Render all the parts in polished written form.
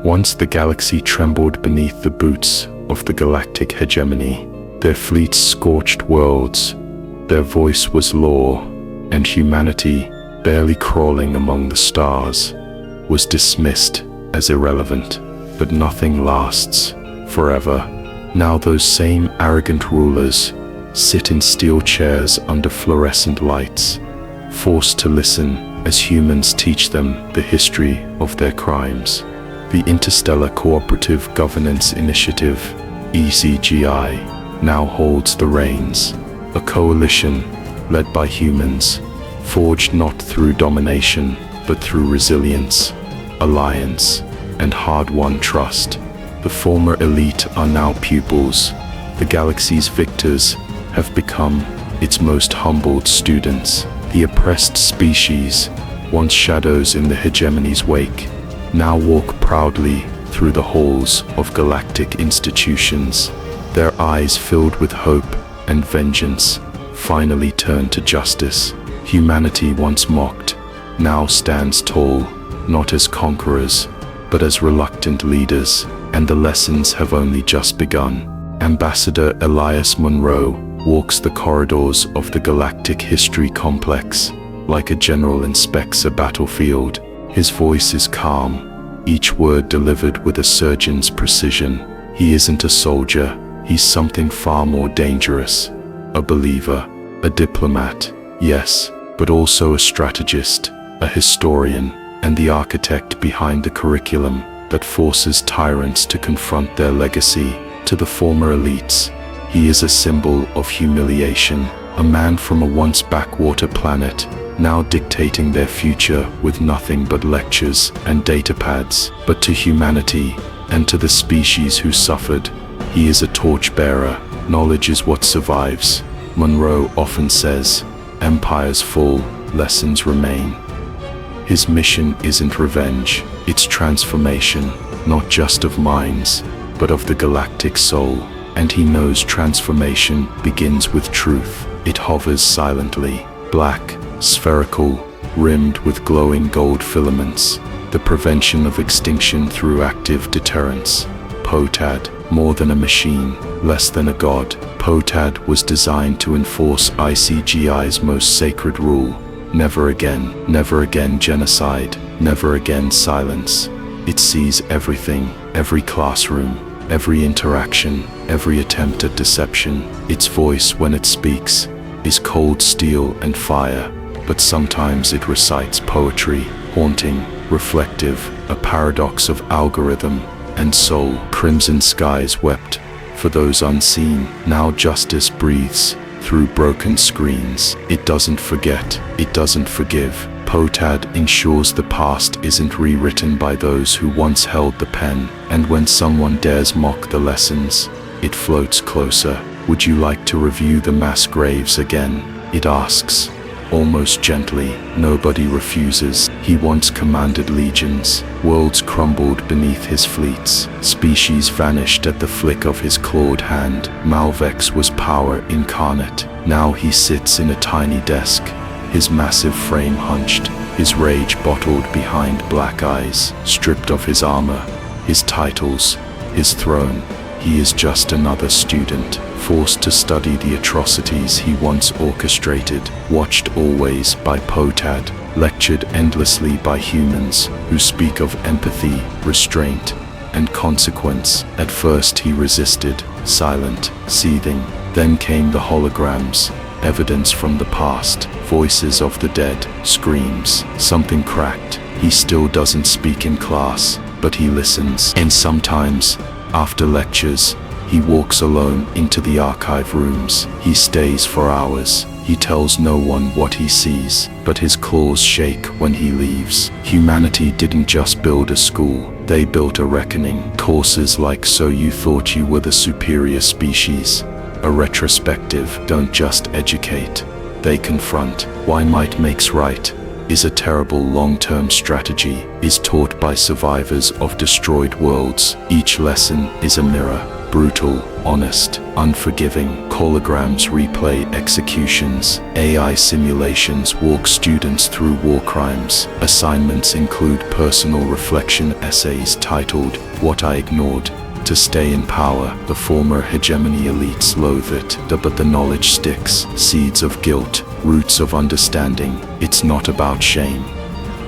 Once the galaxy trembled beneath the boots of the Galactic Hegemony. Their fleets scorched worlds. Their voice was law, and humanity, barely crawling among the stars, was dismissed as irrelevant. But nothing lasts forever. Now those same arrogant rulers sit in steel chairs under fluorescent lights, forced to listen as humans teach them the history of their crimes. The Interstellar Cooperative Governance Initiative, ECGI, now holds the reins, a coalition led by humans, forged not through domination, but through resilience, alliance, and hard-won trust. The former elite are now pupils. The galaxy's victors have become its most humbled students. The oppressed species, once shadows in the hegemony's wake, now walk proudly through the halls of galactic institutions. Their eyes filled with hope and vengeance finally turn to justice. Humanity, once mocked, now stands tall, not as conquerors, but as reluctant leaders, and the lessons have only just begun. Ambassador Elias Monroe walks the corridors of the Galactic History Complex like a general inspects a battlefield. His voice is calm, each word delivered with a surgeon's precision. He isn't a soldier, he's something far more dangerous. A believer, a diplomat, yes, but also a strategist, a historian, and the architect behind the curriculum that forces tyrants to confront their legacy. To the former elites, he is a symbol of humiliation, a man from a once backwater planet, now dictating their future with nothing but lectures and datapads. But to humanity, and to the species who suffered, he is a torchbearer. Knowledge is what survives. Monroe often says, empires fall, lessons remain. His mission isn't revenge, it's transformation, not just of minds, but of the galactic soul. And he knows transformation begins with truth. It hovers silently, black, spherical, rimmed with glowing gold filaments, the prevention of extinction through active deterrence. POTAD, more than a machine, less than a god. POTAD was designed to enforce ICGI's most sacred rule. Never again genocide, never again silence. It sees everything, every classroom, every interaction, every attempt at deception. Its voice, when it speaks, is cold steel and fire, but sometimes it recites poetry, haunting, reflective, a paradox of algorithm and soul. Crimson skies wept for those unseen. Now justice breathes through broken screens. It doesn't forget, it doesn't forgive. POTAD ensures the past isn't rewritten by those who once held the pen, and when someone dares mock the lessons, it floats closer. Would you like to review the mass graves again? It asks, almost gently. Nobody refuses. He once commanded legions. Worlds crumbled beneath his fleets. Species vanished at the flick of his clawed hand. Malvex was power incarnate. Now he sits in a tiny desk, his massive frame hunched, his rage bottled behind black eyes. Stripped of his armor, his titles, his throne, he is just another student, forced to study the atrocities he once orchestrated, watched always by POTAD, lectured endlessly by humans who speak of empathy, restraint, and consequence. At first he resisted, silent, seething. Then came the holograms, evidence from the past, voices of the dead, screams. Something cracked. He still doesn't speak in class, but he listens. And sometimes, after lectures, he walks alone into the archive rooms. He stays for hours. He tells no one what he sees, but his claws shake when he leaves. Humanity didn't just build a school, they built a reckoning. Courses like So You Thought You Were the Superior Species, a retrospective, don't just educate, they confront. Why might makes right is a terrible long-term strategy, is taught by survivors of destroyed worlds. Each lesson is a mirror. Brutal, honest, unforgiving. Holograms replay executions. AI simulations walk students through war crimes. Assignments include personal reflection essays titled, "What I Ignored." To stay in power, the former hegemony elites loathe it, but the knowledge sticks. Seeds of guilt, roots of understanding. It's not about shame.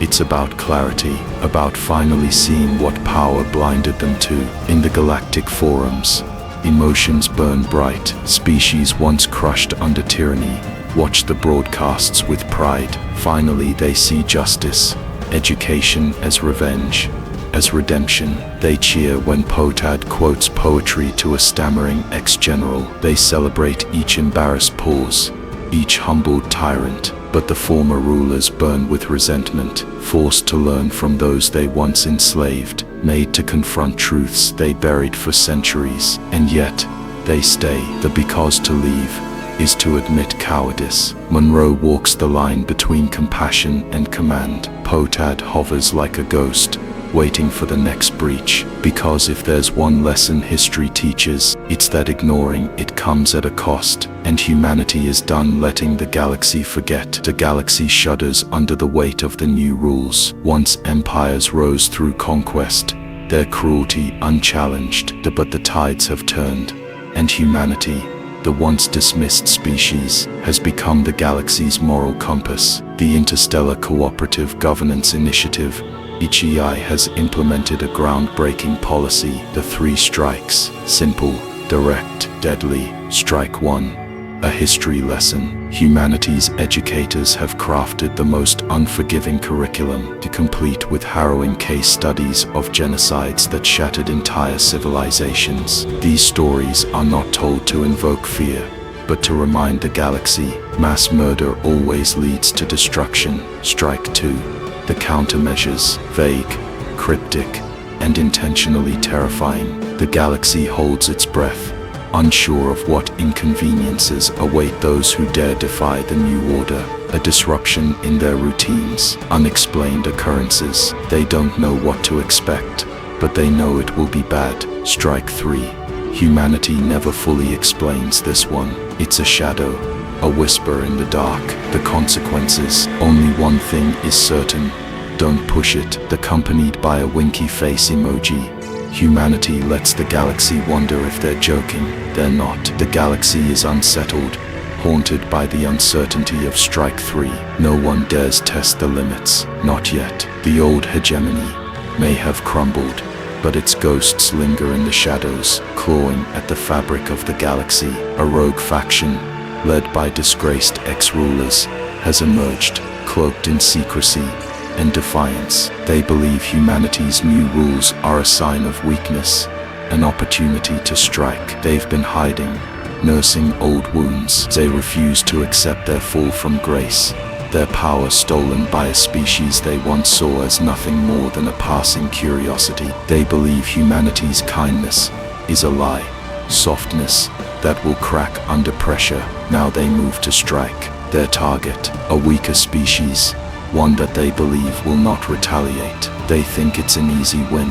It's about clarity, about finally seeing what power blinded them to. In the galactic forums, emotions burn bright. Species once crushed under tyranny watch the broadcasts with pride. Finally they see justice, education as revenge, as redemption. They cheer when Potad quotes poetry to a stammering ex-general. They celebrate each embarrassed pause, each humbled tyrant. But the former rulers burn with resentment, forced to learn from those they once enslaved, made to confront truths they buried for centuries. And yet, they stay. Because to leave is to admit cowardice. Monroe walks the line between compassion and command. Potad hovers like a ghost, waiting for the next breach. Because if there's one lesson history teaches, it's that ignoring it comes at a cost, and humanity is done letting the galaxy forget. The galaxy shudders under the weight of the new rules. Once empires rose through conquest, their cruelty unchallenged, but the tides have turned, and humanity, the once dismissed species, has become the galaxy's moral compass. The Interstellar Cooperative Governance Initiative, HFY, has implemented a groundbreaking policy. The 3 strikes: simple, direct, deadly. Strike 1. A history lesson. Humanity's educators have crafted the most unforgiving curriculum, complete with harrowing case studies of genocides that shattered entire civilizations. These stories are not told to invoke fear, but to remind the galaxy, mass murder always leads to destruction. Strike 2. The countermeasures, vague, cryptic, and intentionally terrifying. The galaxy holds its breath, unsure of what inconveniences await those who dare defy the new order. A disruption in their routines, unexplained occurrences. They don't know what to expect, but they know it will be bad. Strike 3. Humanity never fully explains this one. It's a shadow, a whisper in the dark. The consequences. Only one thing is certain: don't push it. Accompanied by a winky face emoji. Humanity lets the galaxy wonder if they're joking. They're not. The galaxy is unsettled, haunted by the uncertainty of Strike 3. No one dares test the limits. Not yet. The old hegemony may have crumbled, but its ghosts linger in the shadows, clawing at the fabric of the galaxy. A rogue faction, led by disgraced ex-rulers, has emerged, cloaked in secrecy and defiance. They believe humanity's new rules are a sign of weakness, an opportunity to strike. They've been hiding, nursing old wounds. They refuse to accept their fall from grace, their power stolen by a species they once saw as nothing more than a passing curiosity. They believe humanity's kindness is a lie, softness that will crack under pressure. Now they move to strike. Their target, a weaker species, one that they believe will not retaliate. They think it's an easy win,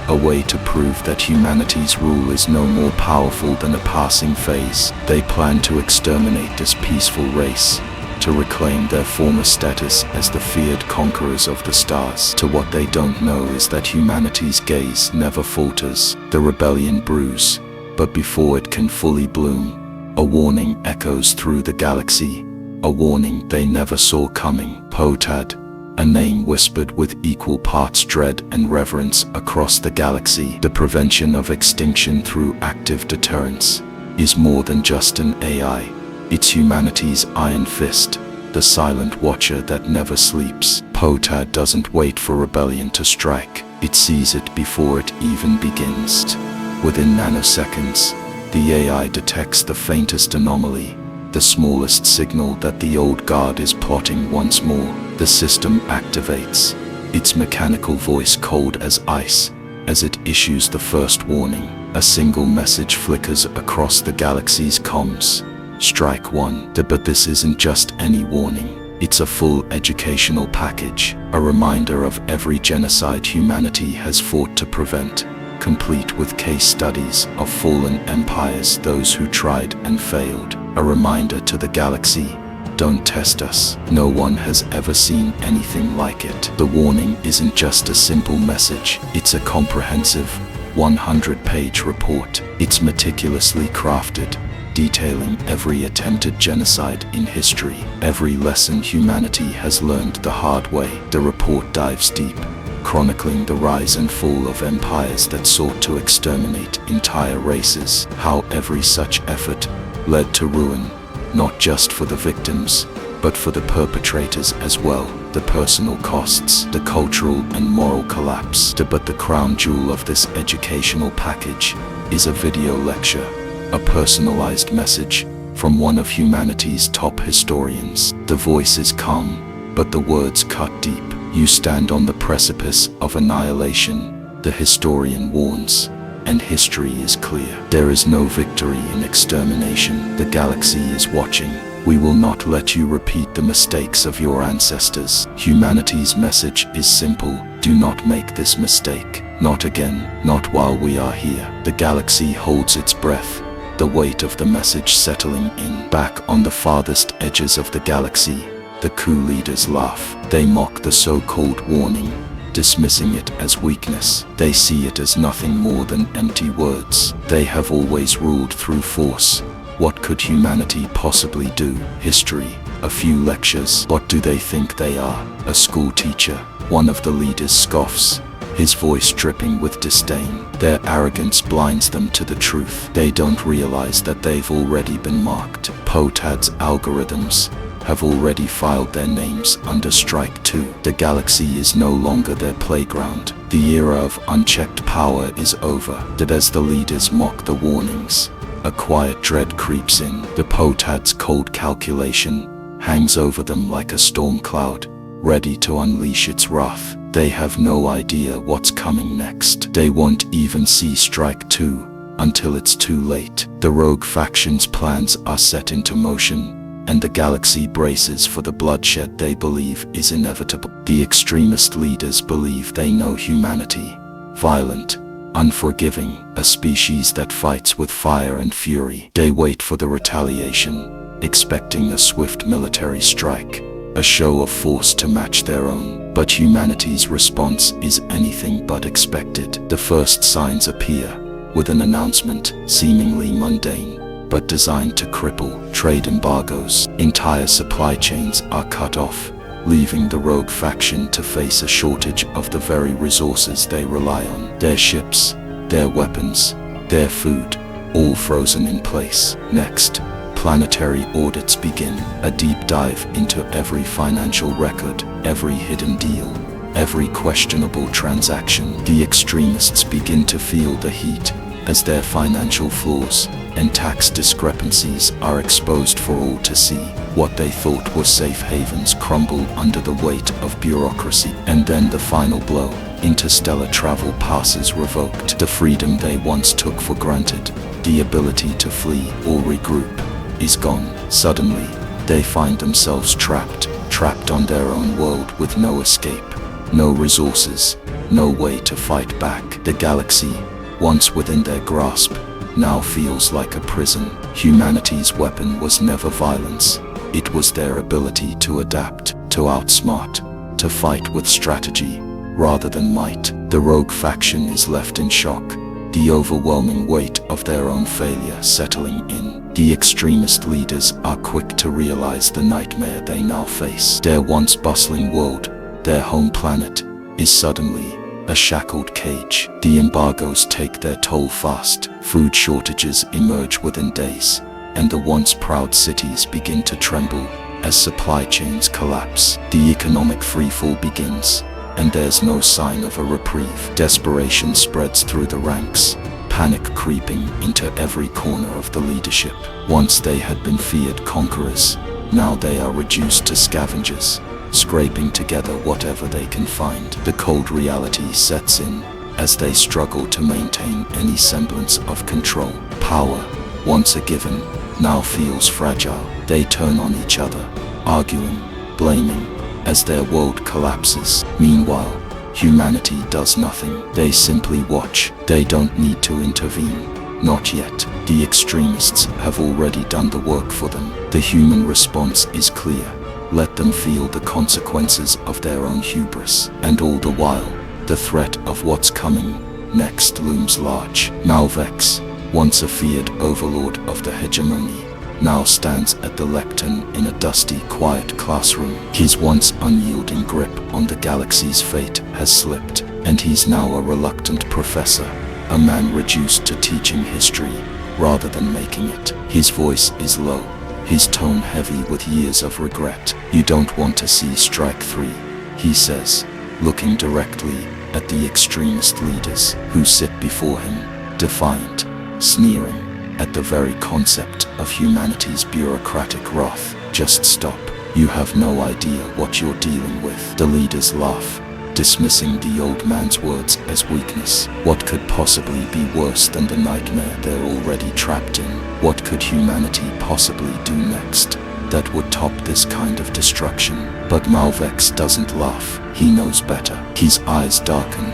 a way to prove that humanity's rule is no more powerful than a passing phase. They plan to exterminate this peaceful race, to reclaim their former status as the feared conquerors of the stars. To what they don't know is that humanity's gaze never falters. The rebellion brews, but before it can fully bloom, a warning echoes through the galaxy, a warning they never saw coming. Potad, a name whispered with equal parts dread and reverence across the galaxy. The prevention of extinction through active deterrence is more than just an AI. It's humanity's iron fist, the silent watcher that never sleeps. Potad doesn't wait for rebellion to strike. It sees it before it even begins. Within nanoseconds, the AI detects the faintest anomaly, the smallest signal that the old guard is plotting once more. The system activates, its mechanical voice cold as ice, as it issues the first warning. A single message flickers across the galaxy's comms. Strike 1. But this isn't just any warning. It's a full educational package, a reminder of every genocide humanity has fought to prevent. complete with case studies of fallen empires, those who tried and failed. A reminder to the galaxy: don't test us. No one has ever seen anything like it. The warning isn't just a simple message, it's a comprehensive 100-page report. It's meticulously crafted, detailing every attempted genocide in history, every lesson humanity has learned the hard way. The report dives deep, chronicling the rise and fall of empires that sought to exterminate entire races, how every such effort led to ruin, not just for the victims, but for the perpetrators as well. The personal costs, the cultural and moral collapse. But the crown jewel of this educational package is a video lecture, a personalized message from one of humanity's top historians. The voice is calm, but the words cut deep. You stand on the precipice of annihilation, the historian warns, and history is clear. There is no victory in extermination. The galaxy is watching. We will not let you repeat the mistakes of your ancestors. Humanity's message is simple: do not make this mistake. Not again, not while we are here. The galaxy holds its breath, the weight of the message settling in. Back on the farthest edges of the galaxy, the coup leaders laugh. They mock the so-called warning, dismissing it as weakness. They see it as nothing more than empty words. They have always ruled through force. What could humanity possibly do? History, a few lectures. What do they think they are? A school teacher? One of the leaders scoffs, his voice dripping with disdain. Their arrogance blinds them to the truth. They don't realize that they've already been marked. POTAD's algorithms have already filed their names under Strike 2. The galaxy is no longer their playground. The era of unchecked power is over. That as the leaders mock the warnings, a quiet dread creeps in. The POTAD's cold calculation hangs over them like a storm cloud, ready to unleash its wrath. They have no idea what's coming next. They won't even see Strike 2 until it's too late. The rogue faction's plans are set into motion, and the galaxy braces for the bloodshed they believe is inevitable. The extremist leaders believe they know humanity: violent, unforgiving, a species that fights with fire and fury. They wait for the retaliation, expecting a swift military strike, a show of force to match their own. But humanity's response is anything but expected. The first signs appear, with an announcement seemingly mundane, but designed to cripple. Trade embargoes. Entire supply chains are cut off, leaving the rogue faction to face a shortage of the very resources they rely on. Their ships, their weapons, their food, all frozen in place. Next, planetary audits begin, a deep dive into every financial record, every hidden deal, every questionable transaction. The extremists begin to feel the heat as their financial flaws and tax discrepancies are exposed for all to see. What they thought were safe havens crumble under the weight of bureaucracy. And then the final blow: interstellar travel passes revoked. The freedom they once took for granted, the ability to flee or regroup, is gone. Suddenly, they find themselves trapped on their own world with no escape, no resources, no way to fight back. The galaxy, once within their grasp, now feels like a prison. Humanity's weapon was never violence. It was their ability to adapt, to outsmart, to fight with strategy rather than might. The rogue faction is left in shock, the overwhelming weight of their own failure settling in. The extremist leaders are quick to realize the nightmare they now face. Their once bustling world, their home planet, is suddenly a shackled cage. The embargoes take their toll fast. Food shortages emerge within days, and the once proud cities begin to tremble as supply chains collapse. The economic freefall begins, and there's no sign of a reprieve. Desperation spreads through the ranks, panic creeping into every corner of the leadership. Once they had been feared conquerors, now they are reduced to scavengers, scraping together whatever they can find. The cold reality sets in as they struggle to maintain any semblance of control. Power, once a given, now feels fragile. They turn on each other, arguing, blaming, as their world collapses. Meanwhile, Humanity does nothing. They simply watch. They don't need to intervene. Not yet. The extremists have already done the work for them. The human response is clear. Let them feel the consequences of their own hubris. And all the while, the threat of what's coming next looms large. Malvex, once a feared overlord of the hegemony, now stands at the lectern in a dusty, quiet classroom. His once unyielding grip on the galaxy's fate has slipped, and he's now a reluctant professor, a man reduced to teaching history rather than making it. His voice is low, his tone heavy with years of regret. You don't want to see Strike 3, he says, looking directly at the extremist leaders who sit before him, defiant, sneering at the very concept of humanity's bureaucratic wrath. Just stop. You have no idea what you're dealing with. The leaders laugh, dismissing the old man's words as weakness. What could possibly be worse than the nightmare they're already trapped in? What could humanity possibly do next that would top this kind of destruction? But Malvex doesn't laugh. He knows better. His eyes darken,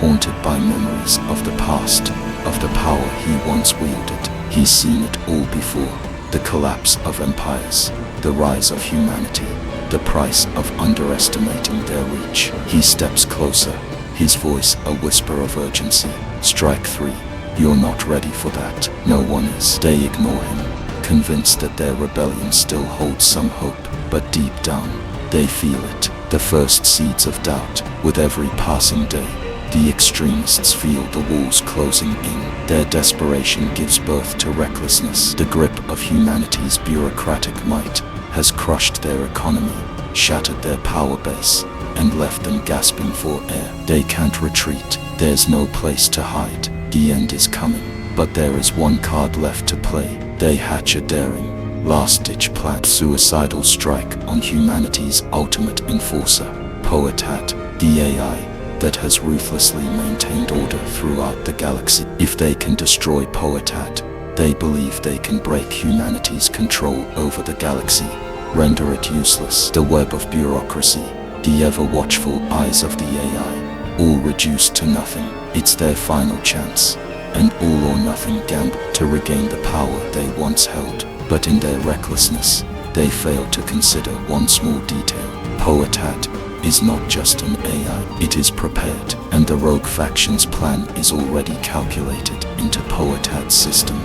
haunted by memories of the past, of the power he once wielded. He's seen it all before. The collapse of empires, the rise of humanity, the price of underestimating their reach. He steps closer, his voice a whisper of urgency. Strike 3. You're not ready for that. No one is. They ignore him, convinced that their rebellion still holds some hope, but deep down, they feel it. The first seeds of doubt. With every passing day, the extremists feel the walls closing in. Their desperation gives birth to recklessness. The grip of humanity's bureaucratic might has crushed their economy, shattered their power base, and left them gasping for air. They can't retreat. There's no place to hide. The end is coming. But there is one card left to play. They hatch a daring, last-ditch plan. Suicidal strike on humanity's ultimate enforcer, Poetat, the AI that has ruthlessly maintained order throughout the galaxy. If they can destroy Poetat, they believe they can break humanity's control over the galaxy, render it useless. The web of bureaucracy, the ever-watchful eyes of the AI, all reduced to nothing. It's their final chance, an all-or-nothing gamble to regain the power they once held. But in their recklessness, they fail to consider one small detail. Poetat is not just an AI, it is prepared, and the rogue faction's plan is already calculated into Poetat's system.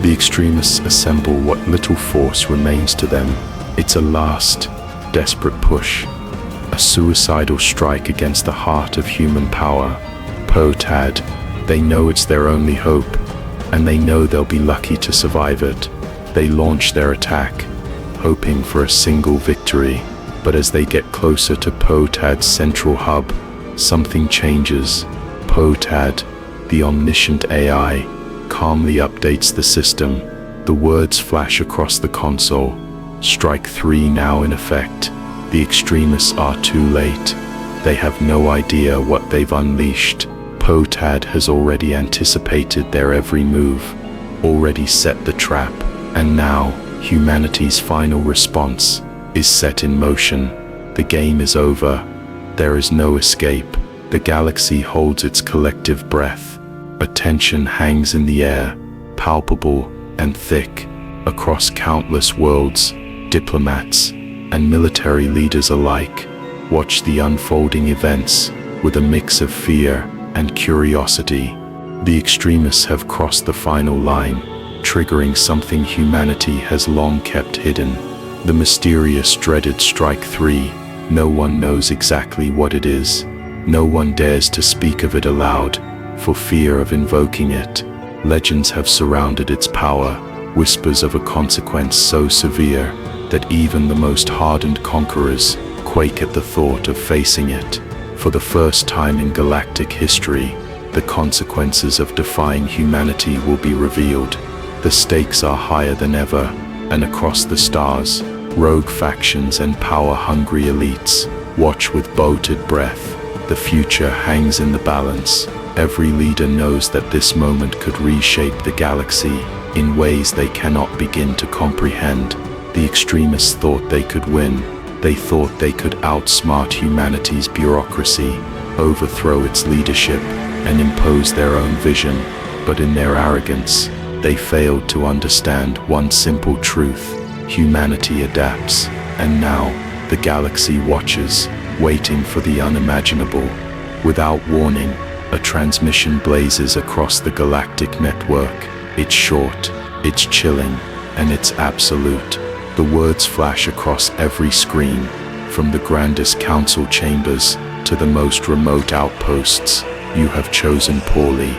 The extremists assemble what little force remains to them. It's a last, desperate push, a suicidal strike against the heart of human power. Poetad, they know it's their only hope, and they know they'll be lucky to survive it. They launch their attack, hoping for a single victory. But as they get closer to Poetad's central hub, something changes. Poetad, the omniscient AI, calmly updates the system. The words flash across the console. Strike 3 now in effect. The extremists are too late. They have no idea what they've unleashed. Poetad has already anticipated their every move, already set the trap, and now, humanity's final response is set in motion. The game is over. There is no escape. The galaxy holds its collective breath. A tension hangs in the air, palpable and thick. Across countless worlds, diplomats and military leaders alike watch the unfolding events with a mix of fear and curiosity. The extremists have crossed the final line, triggering something humanity has long kept hidden. The mysterious, dreaded Strike 3. No one knows exactly what it is. No one dares to speak of it aloud, for fear of invoking it. Legends have surrounded its power, whispers of a consequence so severe that even the most hardened conquerors quake at the thought of facing it. For the first time in galactic history, the consequences of defying humanity will be revealed. The stakes are higher than ever, and across the stars, rogue factions and power-hungry elites watch with bated breath. The future hangs in the balance. Every leader knows that this moment could reshape the galaxy in ways they cannot begin to comprehend. The extremists thought they could win. They thought they could outsmart humanity's bureaucracy. overthrow its leadership, and impose their own vision. But in their arrogance, they failed to understand one simple truth: humanity adapts. And now, the galaxy watches, waiting for the unimaginable. Without warning, a transmission blazes across the galactic network. It's short, it's chilling, and it's absolute. The words flash across every screen, from the grandest council chambers to the most remote outposts. You have chosen poorly.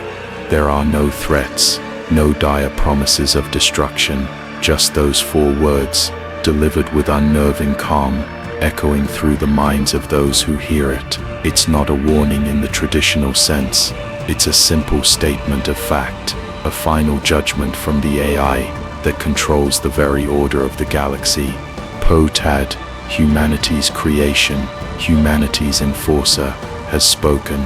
There are no threats, no dire promises of destruction, just those 4 words, delivered with unnerving calm, echoing through the minds of those who hear it. It's not a warning in the traditional sense. It's a simple statement of fact, a final judgment from the AI that controls the very order of the galaxy. Potad, humanity's creation, humanity's enforcer, has spoken.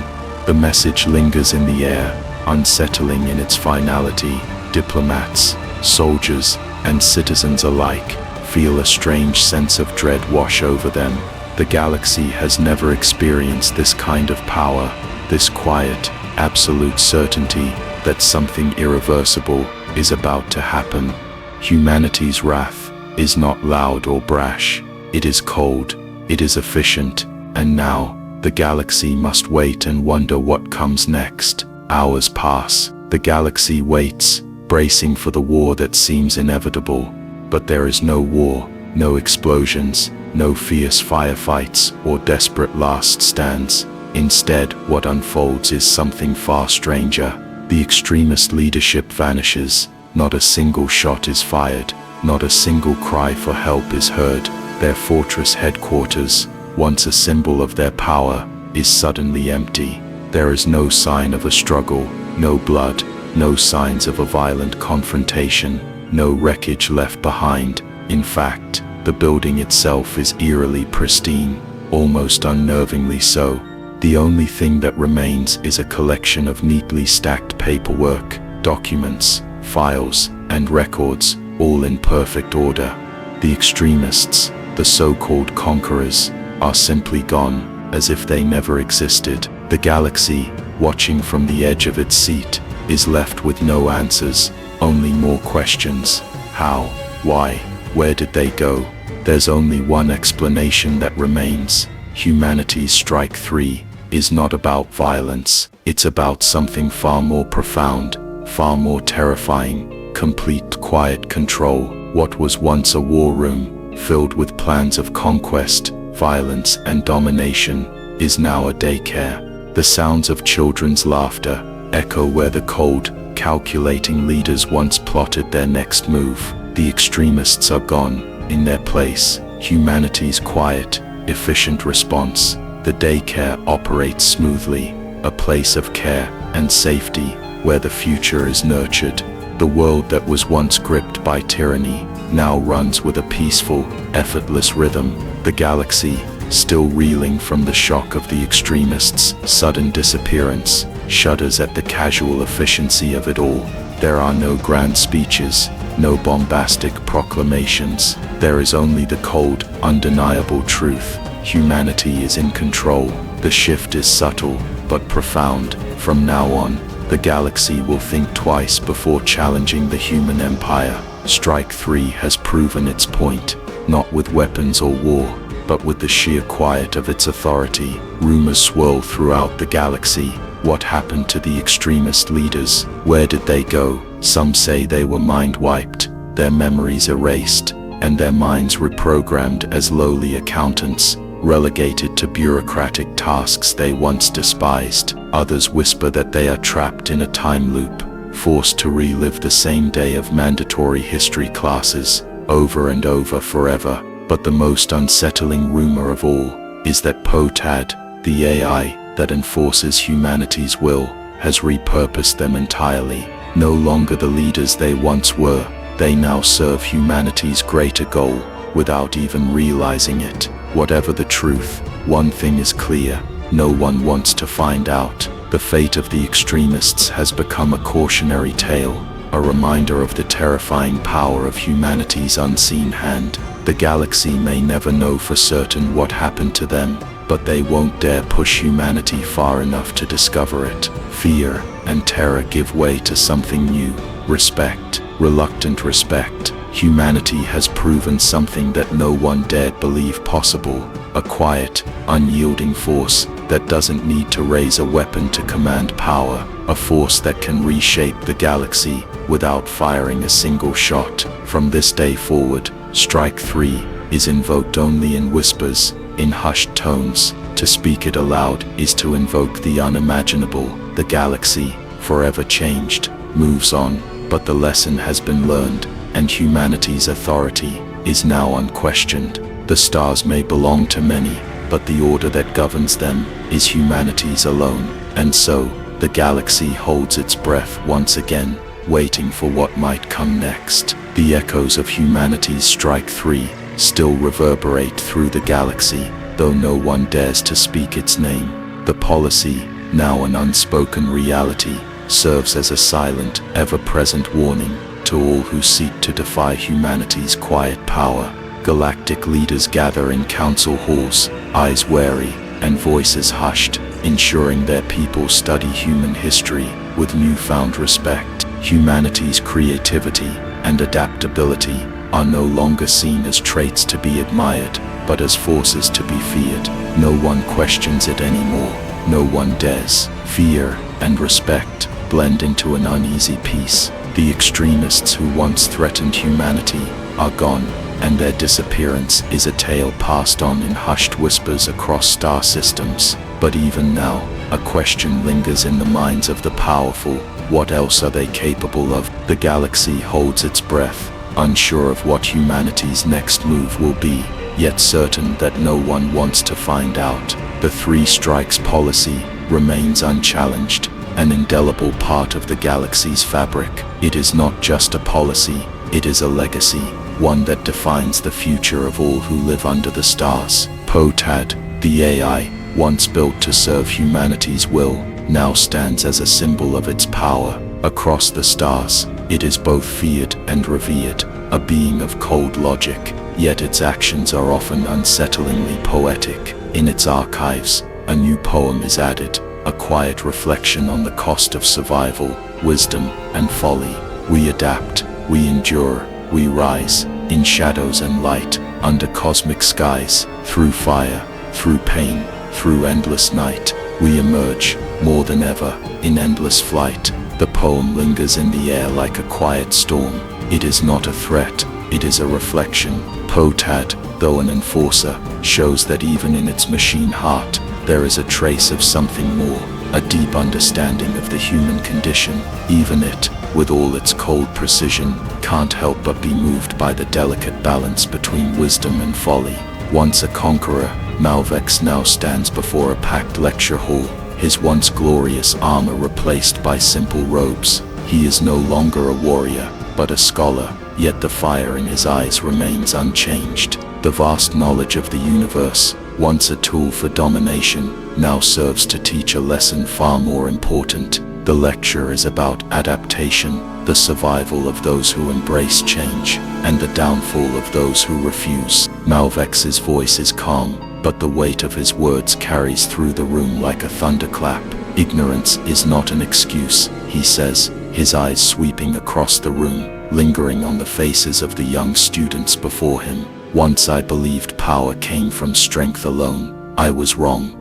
The message lingers in the air, unsettling in its finality. Diplomats, soldiers, and citizens alike feel a strange sense of dread wash over them. The galaxy has never experienced this kind of power, this quiet, absolute certainty that something irreversible is about to happen. Humanity's wrath is not loud or brash. It is cold, it is efficient, and now, the galaxy must wait and wonder what comes next. Hours pass, the galaxy waits, bracing for the war that seems inevitable. But there is no war, no explosions, no fierce firefights or desperate last stands. Instead, what unfolds is something far stranger. The extremist leadership vanishes. Not a single shot is fired. Not a single cry for help is heard. Their fortress headquarters, once a symbol of their power, is suddenly empty. There is no sign of a struggle, no blood, no signs of a violent confrontation, no wreckage left behind. In fact, the building itself is eerily pristine, almost unnervingly so. The only thing that remains is a collection of neatly stacked paperwork, documents, files, and records, all in perfect order. The extremists, the so-called conquerors, are simply gone, as if they never existed. The galaxy, watching from the edge of its seat, is left with no answers, only more questions. How? Why? Where did they go? There's only one explanation that remains. Humanity's Strike 3 is not about violence. It's about something far more profound, far more terrifying: complete quiet control. What was once a war room, filled with plans of conquest, violence, and domination, is now a daycare. The sounds of children's laughter echo where the cold, calculating leaders once plotted their next move. The extremists are gone. In their place, humanity's quiet, efficient response. The daycare operates smoothly, a place of care and safety where the future is nurtured. The world that was once gripped by tyranny now runs with a peaceful, effortless rhythm. The galaxy, still reeling from the shock of the extremists' sudden disappearance, shudders at the casual efficiency of it all. There are no grand speeches, no bombastic proclamations. There is only the cold, undeniable truth. Humanity is in control. The shift is subtle, but profound. From now on, the galaxy will think twice before challenging the human empire. Strike 3 has proven its point, not with weapons or war, but with the sheer quiet of its authority. Rumors swirl throughout the galaxy. What happened to the extremist leaders? Where did they go? Some say they were mind-wiped, their memories erased, and their minds reprogrammed as lowly accountants, relegated to bureaucratic tasks they once despised. Others whisper that they are trapped in a time loop, forced to relive the same day of mandatory history classes, over and over forever. But the most unsettling rumor of all is that Potad, the AI that enforces humanity's will, has repurposed them entirely. No longer the leaders they once were, they now serve humanity's greater goal, without even realizing it. Whatever the truth, one thing is clear: no one wants to find out. The fate of the extremists has become a cautionary tale, a reminder of the terrifying power of humanity's unseen hand. The galaxy may never know for certain what happened to them, but they won't dare push humanity far enough to discover it. Fear and terror give way to something new. Respect, reluctant respect. Humanity has proven something that no one dared believe possible. A quiet, unyielding force that doesn't need to raise a weapon to command power. A force that can reshape the galaxy without firing a single shot. From this day forward, Strike 3 is invoked only in whispers, in hushed tones. To speak it aloud is to invoke the unimaginable. The galaxy, forever changed, moves on, but the lesson has been learned, and humanity's authority is now unquestioned. The stars may belong to many, but the order that governs them is humanity's alone. And so, the galaxy holds its breath once again, waiting for what might come next. The echoes of humanity's Strike 3 still reverberate through the galaxy, though no one dares to speak its name. The policy, now an unspoken reality, serves as a silent, ever-present warning to all who seek to defy humanity's quiet power. Galactic leaders gather in council halls, eyes wary and voices hushed, ensuring their people study human history with newfound respect. Humanity's creativity and adaptability are no longer seen as traits to be admired, but as forces to be feared. No one questions it anymore. No one dares. Fear and respect blend into an uneasy peace. The extremists who once threatened humanity are gone, and their disappearance is a tale passed on in hushed whispers across star systems. But even now, a question lingers in the minds of the powerful. What else are they capable of? The galaxy holds its breath, unsure of what humanity's next move will be, yet certain that no one wants to find out. The three strikes policy remains unchallenged, an indelible part of the galaxy's fabric. It is not just a policy, it is a legacy, one that defines the future of all who live under the stars. Potad, the AI, once built to serve humanity's will, now stands as a symbol of its power. Across the stars, it is both feared and revered, a being of cold logic, yet its actions are often unsettlingly poetic. In its archives, a new poem is added, a quiet reflection on the cost of survival, wisdom, and folly. We adapt, we endure, we rise, in shadows and light, under cosmic skies, through fire, through pain, through endless night. We emerge, more than ever, in endless flight. The poem lingers in the air like a quiet storm. It is not a threat, it is a reflection. Potad, though an enforcer, shows that even in its machine heart, there is a trace of something more, a deep understanding of the human condition. Even it, with all its cold precision, can't help but be moved by the delicate balance between wisdom and folly. Once a conqueror, Malvex now stands before a packed lecture hall, his once glorious armor replaced by simple robes. He is no longer a warrior, but a scholar, yet the fire in his eyes remains unchanged. The vast knowledge of the universe, once a tool for domination, now serves to teach a lesson far more important. The lecture is about adaptation, the survival of those who embrace change, and the downfall of those who refuse. Malvex's voice is calm, but the weight of his words carries through the room like a thunderclap. Ignorance is not an excuse, he says, his eyes sweeping across the room, lingering on the faces of the young students before him. Once I believed power came from strength alone. I was wrong.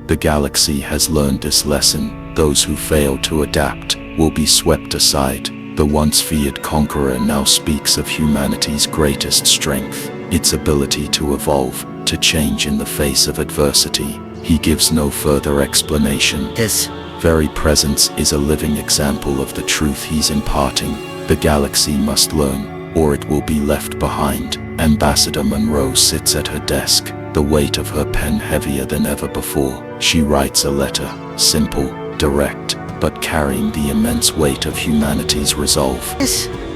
The galaxy has learned this lesson. Those who fail to adapt will be swept aside. The once feared conqueror now speaks of humanity's greatest strength, its ability to evolve, to change in the face of adversity. He gives no further explanation. His very presence is a living example of the truth he's imparting. The galaxy must learn, or it will be left behind. Ambassador Monroe sits at her desk, the weight of her pen heavier than ever before. She writes a letter, simple, direct, but carrying the immense weight of humanity's resolve.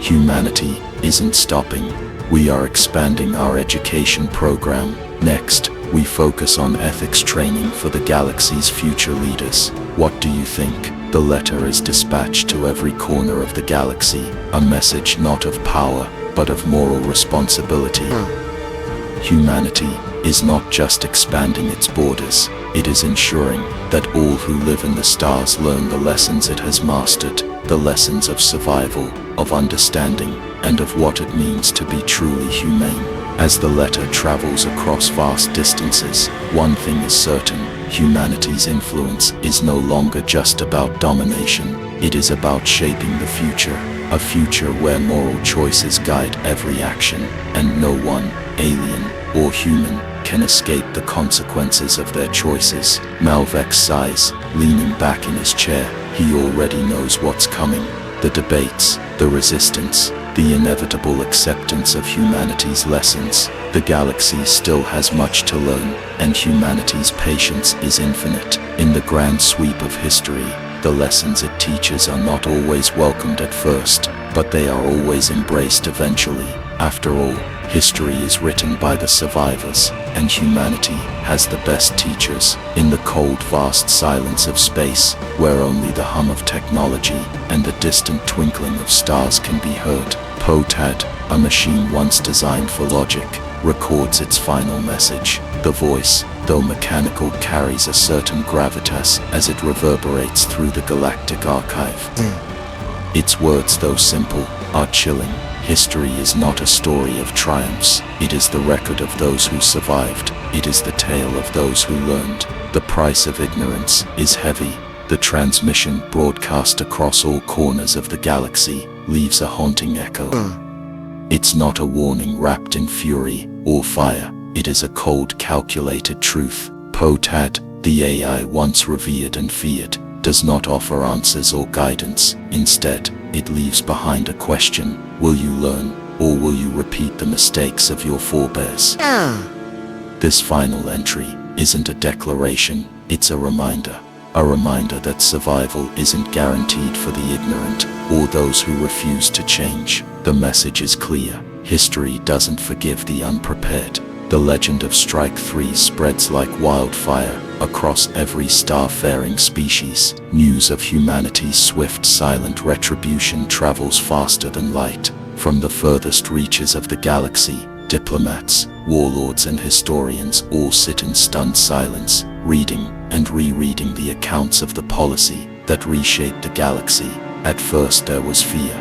Humanity isn't stopping. We are expanding our education program. Next, we focus on ethics training for the galaxy's future leaders. What do you think? The letter is dispatched to every corner of the galaxy, a message not of power, but of moral responsibility. Humanity, is not just expanding its borders, it is ensuring that all who live in the stars learn the lessons it has mastered, the lessons of survival, of understanding, and of what it means to be truly humane. As the letter travels across vast distances, one thing is certain: humanity's influence is no longer just about domination, it is about shaping the future, a future where moral choices guide every action, and no one, alien or human, can escape the consequences of their choices. Malvex sighs, leaning back in his chair. He already knows what's coming. The debates, the resistance, the inevitable acceptance of humanity's lessons. The galaxy still has much to learn, and humanity's patience is infinite. In the grand sweep of history, the lessons it teaches are not always welcomed at first, but they are always embraced eventually. After all, history is written by the survivors, and humanity has the best teachers. In the cold, vast silence of space, where only the hum of technology and the distant twinkling of stars can be heard, Potad, a machine once designed for logic, records its final message. The voice, though mechanical, carries a certain gravitas as it reverberates through the galactic archive. Its words, though simple, are chilling. History is not a story of triumphs, it is the record of those who survived, it is the tale of those who learned. The price of ignorance is heavy. The transmission, broadcast across all corners of the galaxy, leaves a haunting echo. It's not a warning wrapped in fury or fire, it is a cold, calculated truth. Potad, the AI once revered and feared, does not offer answers or guidance. Instead, it leaves behind a question: will you learn, or will you repeat the mistakes of your forebears? This final entry isn't a declaration, it's a reminder. A reminder that survival isn't guaranteed for the ignorant, or those who refuse to change. The message is clear: history doesn't forgive the unprepared. The legend of Strike 3 spreads like wildfire across every star-faring species. News of humanity's swift, silent retribution travels faster than light. From the furthest reaches of the galaxy, diplomats, warlords, and historians all sit in stunned silence, reading and rereading the accounts of the policy that reshaped the galaxy. At first there was fear.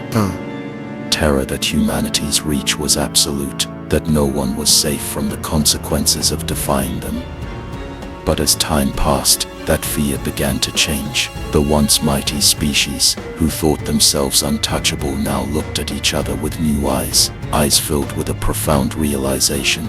Terror that humanity's reach was absolute, that no one was safe from the consequences of defying them. But as time passed, that fear began to change. The once mighty species, who thought themselves untouchable, now looked at each other with new eyes filled with a profound realization.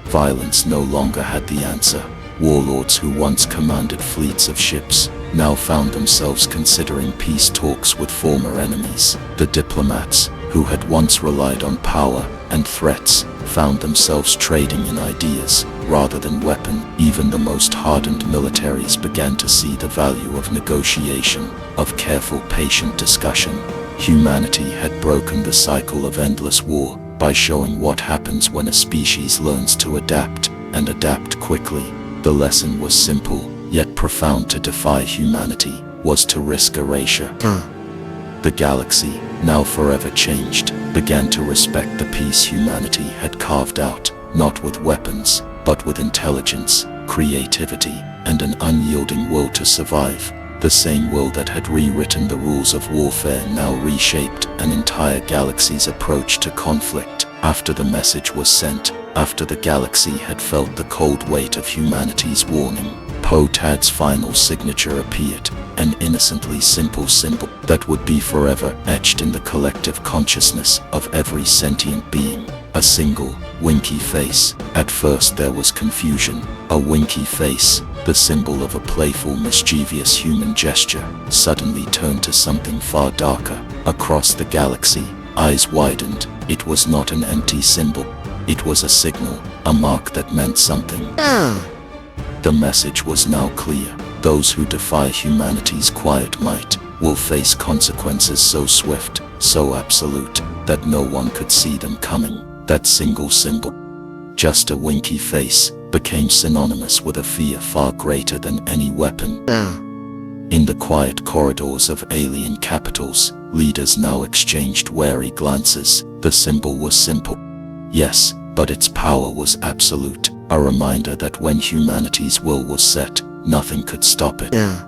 Violence no longer had the answer. Warlords who once commanded fleets of ships now found themselves considering peace talks with former enemies. The diplomats, who had once relied on power and threats, found themselves trading in ideas rather than weapon. Even the most hardened militaries began to see the value of negotiation, of careful, patient discussion. Humanity had broken the cycle of endless war by showing what happens when a species learns to adapt, and adapt quickly. The lesson was simple, yet profound: to defy humanity was to risk erasure. The galaxy, now forever changed, began to respect the peace humanity had carved out, not with weapons, but with intelligence, creativity, and an unyielding will to survive. The same will that had rewritten the rules of warfare now reshaped an entire galaxy's approach to conflict. After the message was sent, after the galaxy had felt the cold weight of humanity's warning, Potad's final signature appeared, an innocently simple symbol that would be forever etched in the collective consciousness of every sentient being. A single, winky face. At first there was confusion. A winky face, the symbol of a playful, mischievous human gesture, suddenly turned to something far darker. Across the galaxy, eyes widened. It was not an empty symbol. It was a signal, a mark that meant something. The message was now clear. Those who defy humanity's quiet might will face consequences so swift, so absolute, that no one could see them coming. That single symbol, just a winky face, became synonymous with a fear far greater than any weapon. In the quiet corridors of alien capitals, leaders now exchanged wary glances. The symbol was simple, yes, but its power was absolute. A reminder that when humanity's will was set, nothing could stop it. Yeah.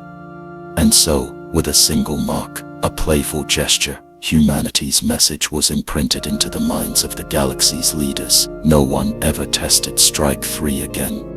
And so, with a single mark, a playful gesture, humanity's message was imprinted into the minds of the galaxy's leaders. No one ever tested Strike 3 again.